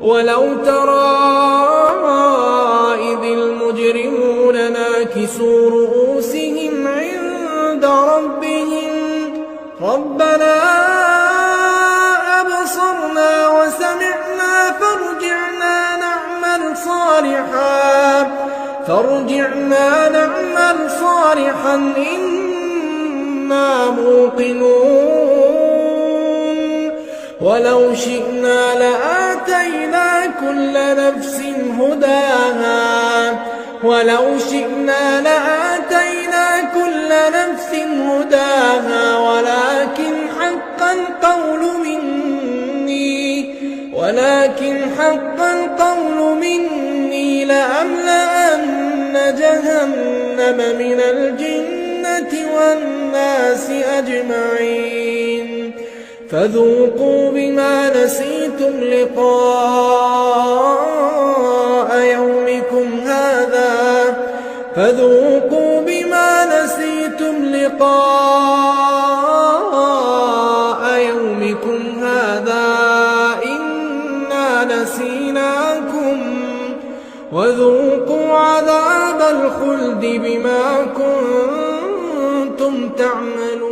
ولو ترى إذ المجرمون ناكسوا رؤوسهم عند ربهم ربنا أبصرنا وسمعنا فارجعنا نعمل صالحا إنا موقنون ولو شئنا لآتينا كل نفس هداها ولكن حق القول مني لأملأن جهنم من الجنة والناس أجمعين فذوقوا بما نسيتم لقاء يومكم هذا إنا نسيناكم وذوقوا عذاب الخلد بما كنتم تعملون.